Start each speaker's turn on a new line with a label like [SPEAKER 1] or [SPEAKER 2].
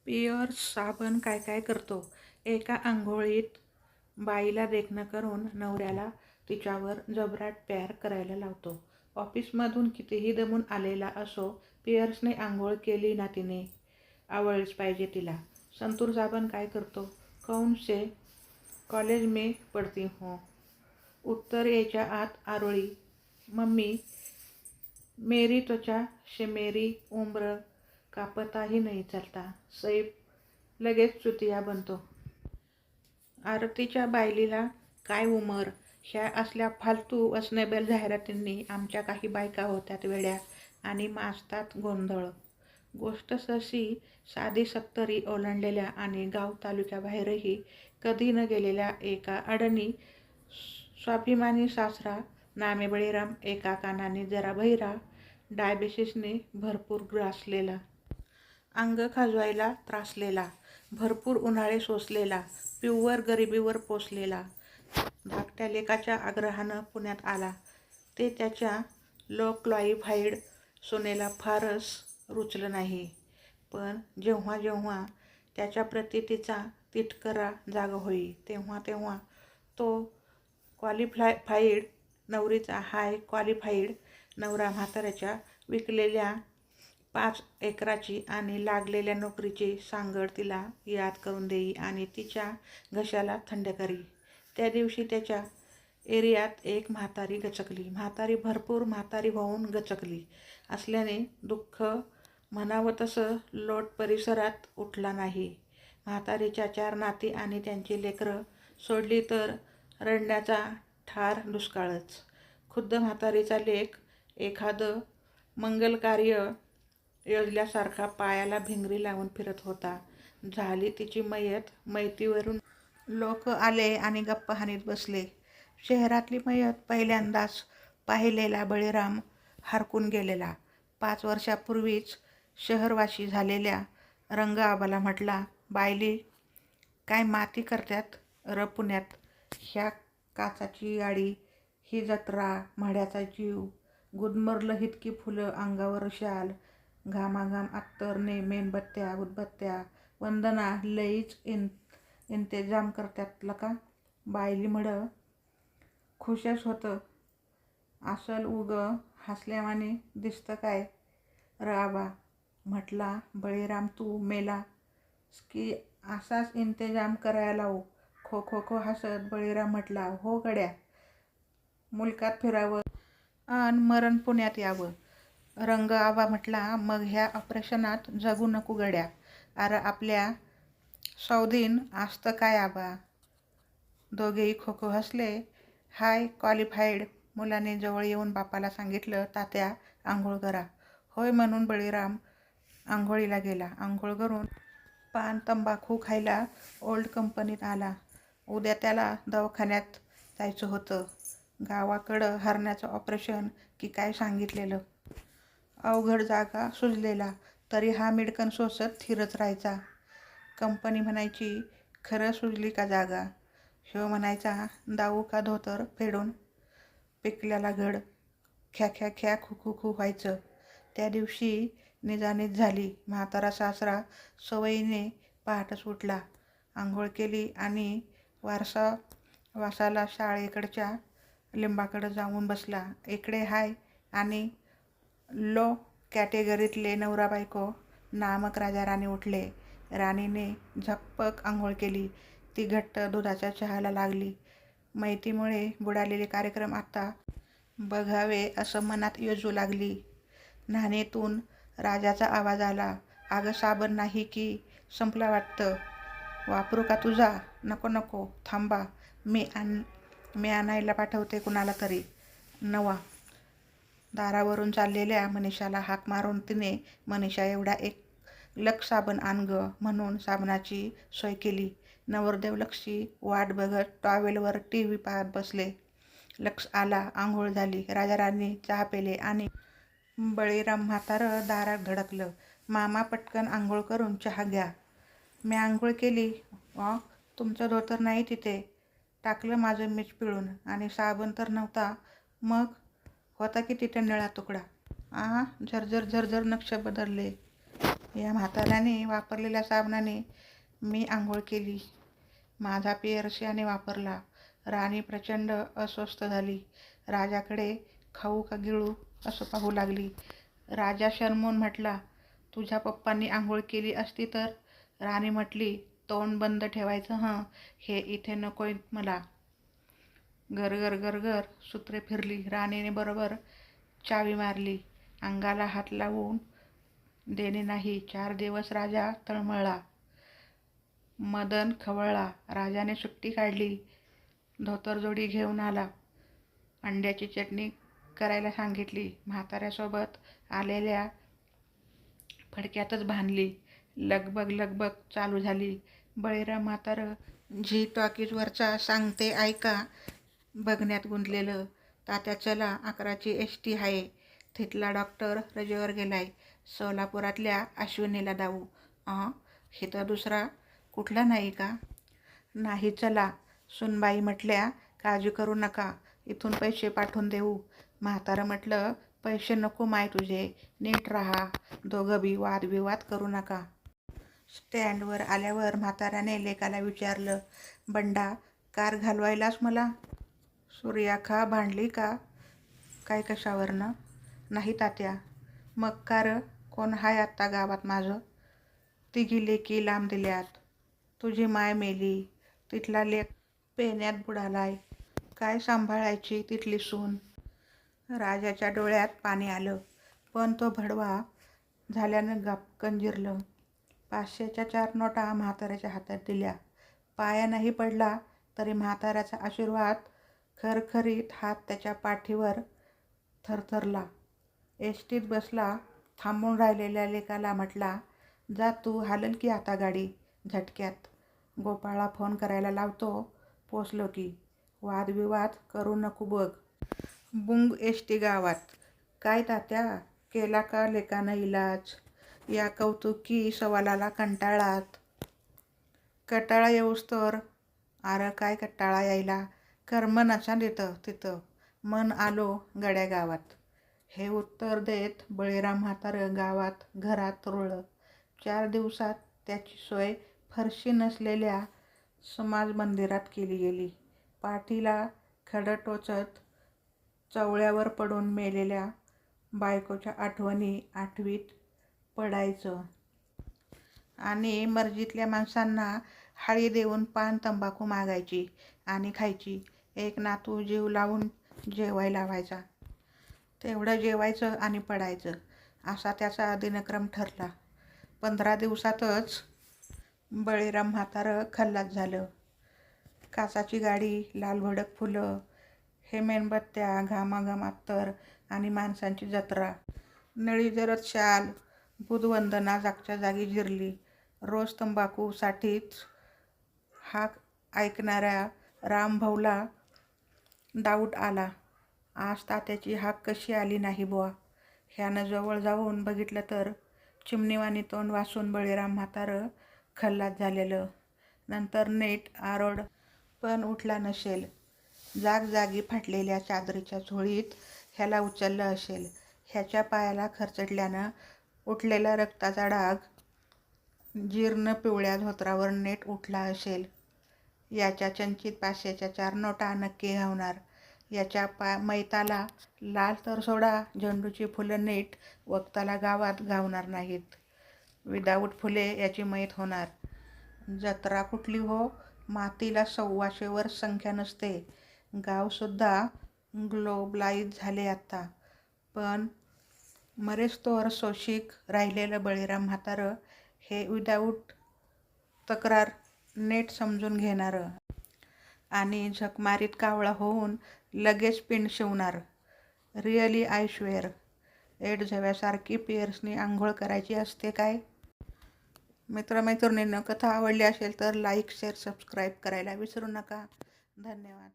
[SPEAKER 1] Pairs साबण काय काय करतो. एका अंघोळीत बाईला देखणं करून नवऱ्याला तिच्यावर जबराट प्यार करायला लावतो. ऑफिसमधून कितीही दमून आलेला असो, पिअर्सने आंघोळ केली ना तिने आवळलीच पाहिजे तिला. संतूर साबण काय करतो. कौन से कॉलेज में पढ़ती हो. उत्तर यायच्या आत आरोळी. मम्मी, मेरी त्वचा से मेरी उम्र का पता ही नहीं चलता. सैफ लगेच चुतिया बनतो. आरतीच्या बायलीला काय उमर. ह्या असल्या फालतू असनेबल जाहिरातींनी आमच्या काही बायका होत्यात वेड्या आणि माजतात गोंधळ. गोष्ट तशी साधी 70 ओलांडलेल्या आणि गाव तालुक्याबाहेरही कधी न गेलेल्या एका अडणी स्वाभिमानी सासरा नामे बळीराम, एका कानाने जरा बहिरा, डायबेटिसने भरपूर ग्रासलेला, अंग खाजवायला त्रासलेला, भरपूर उन्हाळे सोसलेला, प्युअर गरिबीवर पोसलेला, धाकट्या लेकाच्या आग्रहानं पुण्यात आला. ते त्याच्या लो क्वालिफाईड सुनेला फारच रुचलं नाही. पण जेव्हा जेव्हा त्याच्याप्रती तिचा तिटकारा जागा होई, तेव्हा तेव्हा तो क्वालिफाईड नवरीचा हाय क्वालिफाईड नवरा म्हाताऱ्याच्या विकलेल्या 5 एकराची आणि लागलेल्या नोकरीची सांगड तिला याद करून देई आणि तिच्या घशाला थंड करी. त्या दिवशी त्याच्या एरियात एक म्हातारी गचकली. भरपूर म्हातारी होऊन गचकली असल्याने दुःख म्हणावं तसं लोट परिसरात उठला नाही. म्हातारीच्या 4 नाती आणि त्यांची लेकरं सोडली तर रडण्याचा ठार दुष्काळच. खुद्द म्हातारीचा लेक एखादं मंगलकार्य योजल्यासारखा पायाला भिंगरी लावून फिरत होता. झाली तिची मयत. मयतीवरून लोक आले आणि गप्पा हाणीत बसले. शहरातली मयत पहिल्यांदाच पाहिलेला बळीराम हरकून गेलेला. 5 वर्षापूर्वीच शहरवासी झालेल्या रंगआबाला म्हटला, बायली काय माती करत्यात र पुण्यात. ह्या काचाची गाडी, ही जत्रा, म्हाड्याचा जीव, गुदमरलं हितकी फुलं, अंगावर शाल, घामाघाम अत्तर, मेणबत्त्या, उदबत्त्या, वंदना, लईच इंतेजाम करत्यात लका. बायली म्हड खुशच होतं. अस्सल उग हसल्यावानी दिसतं काय र आबा. म्हटला बळीराम, तू मेलास की असाच इंतेजाम कराया लावू. खो खो खो हसत बळीराम म्हटला, हो गड्या, मुलकात फिरावं अन मरण पुण्यात यावं. रंगआबा म्हटला, मग ह्या ऑपरेशनात जगू नको गड्या. अर आपल्या सौदीन असतं काय आबा. दोघेही खो खो हसले. हाय क्वालिफाईड मुलाने जवळ येऊन बापाला सांगितलं, तात्या आंघोळ करा. होय म्हणून बळीराम आंघोळीला गेला. आंघोळ करून पान तंबाखू खायला ओल्ड कंपनीत आला. उद्या त्याला दवाखान्यात जायचं होतं. गावाकडं हरण्याचं ऑपरेशन की काय सांगितलेलं. अवघड जागा सुजलेला तरी हा मिडकन सोसत थिरच राहायचा. कंपनी म्हणायची, खरं सुजली का जागा. ह्यो म्हणायचा, दाऊ का धोतर फेडून पिकल्याला घड. ख्या ख्या ख्या खू खू खू व्हायचं. त्या दिवशी निजानीज झाली. म्हातारा सासरा सवयीने पहाटच उठला. आंघोळ केली आणि वासाला शाळेकडच्या लिंबाकडं जाऊन बसला. इकडे हाय आणि लो कॅटेगरीतले नवरा बायको नामक राजा राणी उठले. राणीने झकपक आंघोळ केली. ती घट्ट दुधाच्या चहाला लागली. मयतीमुळे बुडालेले कार्यक्रम आता बघावे असं मनात योजू लागली. न्हाणीतून राजाचा आवाज आला, अगं साबण नाही की संपला वाटतं. वापरू का तुझा. नको नको थांबा, मी आणायला पाठवते कुणाला तरी. नवा. दारावरून चाललेल्या मनीषाला हाक मारून तिने, मनीषा एवढा एक लक्ष साबण आण गं म्हणून साबणाची सोय केली. नवरदेव लक्ष्मी वाट बघत टॉवेलवर टीव्ही पाहत बसले. लक्ष आला. आंघोळ झाली. राजाराणी चहा पेले आणि बळीराम म्हातारं दारात धडकलं. मामा पटकन आंघोळ करून चहा घ्या. मी आंघोळ केली. तुमचं धोतर नाही तिथे. टाकलं माझं मीच पिळून. आणि साबण तर नव्हता. मग होता की तिथे निळा तुकडा. झरझर झरझर नक्ष बदलले. या म्हाताऱ्याने वापरलेल्या साबणाने मी आंघोळ केली. माझा पियर्स याने वापरला. राणी प्रचंड अस्वस्थ झाली. राजाकडे खाऊ का गिळू असं पाहू लागली. राजा शरमून म्हटला, तुझ्या पप्पांनी आंघोळ केली असती तर? राणी म्हटली, तोंड बंद ठेवायचं हं, हे इथे नकोय मला. गरगर गरगर सूत्रे फिरली. राणीने बरोबर चावी मारली. अंगाला हात लावून देणे नाही. 4 दिवस राजा तळमळला. मदन खवळला. राजाने सुट्टी काढली. धोतरजोडी घेऊन आला. अंड्याची चटणी करायला सांगितली. म्हाताऱ्यासोबत आलेल्या फडक्यातच बांधली. लगबग लगबग चालू झाली. बळीराम म्हातारं झी टॉकीजवरचा सांगते ऐका बघण्यात गुंतलेलं. तात्या चला, 11ची एसटी आहे. तिथला डॉक्टर रजेवर गेलाय. सोलापुरातल्या अश्विनीला दाऊ. इथं दुसरा कुठला नाही का? नाही चला. सुनबाई म्हटल्या, काळजी करू नका, इथून पैसे पाठवून देऊ. म्हातारं म्हटलं, पैसे नको माय तुझे, नीट राहा. दोघं बी वादविवाद करू नका. स्टँडवर आल्यावर म्हाताऱ्याने लेकाला विचारलं, बंडा, कार घालवायलास मला? सूर्याखा भांडली का काय कशावरनं? नाही तात्या. मग कार कोण हाय आत्ता गावात माझं? तिघी लेकी लांब दिल्यात. तुझी माय मेली. तिथला लेक पेण्यात बुडालाय. काय सांभाळायची तिथली सून? राजाच्या डोळ्यात पाणी आलं, पण तो भडवा झाल्यानं गपकन जिरलं. 500च्या 4 नोटा म्हाताऱ्याच्या हातात दिल्या. पाया नाही पडला तरी म्हाताऱ्याचा आशीर्वाद खरखरीत हात त्याच्या पाठीवर थरथरला. एसटीत बसला. थांबून राहिलेल्या लेकाला म्हटला, जा तू, हालल की आता गाडी झटक्यात. गोपाळला फोन करायला लावतो, पोचलो की. वादविवाद करू नको बघ. बुंग एसटी गावात. काय तात्या, केला का लेकानं इलाज? या कौतुकी सवालाला कंटाळात. कटाळा येऊस्तोवर. अरे काय कटाळा यायला, कर्म नसा तिथं. मन आलो गड्या गावात. हे उत्तर देत बळीराम म्हातारं गावात घरात रुळलं. 4 दिवसात त्याची सोय फरशी नसलेल्या समाज मंदिरात केली गेली. पाठीला खडं टोचत चवळ्यावर पडून मेलेल्या बायकोच्या आठवणी आठवीत पडायचं. आणि मर्जीतल्या माणसांना हाळी देऊन पान तंबाखू मागायची आणि खायची. एक नातू जीव लावून जेवायला लावायचा. तेवढं जेवायचं आणि पडायचं, असा त्याचा दिनक्रम ठरला. 15 दिवसातच बळीराम म्हातारं खल्लास झालं. काचाची गाडी, लालभडक फुलं, हे मेणबत्त्या, घामाघाम अत्तर आणि माणसांची जत्रा. नळी जरद शाल, बुधवंदना जागच्या जागी जिरली. रोज तंबाखूसाठीच हाक ऐकणाऱ्या रामभाऊला डाऊट आला. आज तात्याची हाक कशी आली नाही बुवा. ह्यानं जवळ जाऊन बघितलं तर चिमणीवाणी तोंड वासून बळीराम म्हातारं खल्लास झालेलं. नंतर नीट आरोड पण उठला नसेल. जागजागी फाटलेल्या चादरीच्या झोळीत ह्याला उचललं असेल. ह्याच्या पायाला खरचटल्यानं उठलेला रक्ताचा डाग जीर्ण पिवळ्या धोतरावर नेट उठला असेल. याच्या चंचित 500च्या 4 नोटा नक्की घावणार. याच्या मैताला लाल तर सोडा, झेंडूची फुलं नीट वक्ताला गावात गावणार नाहीत. विदाऊट फुले याची मैत होणार. जत्रा कुठली हो, मातीला 125 वर संख्या नसते. गावसुद्धा ग्लोबलाईज झाले आता. पण मरेस्तोवर सोशिक राहिलेलं बळीराम म्हातारं हे विदाऊट तक्रार नेट समजून घेणारं आणि झकमारीत कावळा होऊन लगेच पिंड शिवणार. Really I swear. एडझव्यासारखी पियर्सनी आंघोळ करायची असते काय? मित्रमैत्रिणींनो, कथा आवडली असेल तर लाईक, शेअर, सबस्क्राईब करायला विसरू नका. धन्यवाद.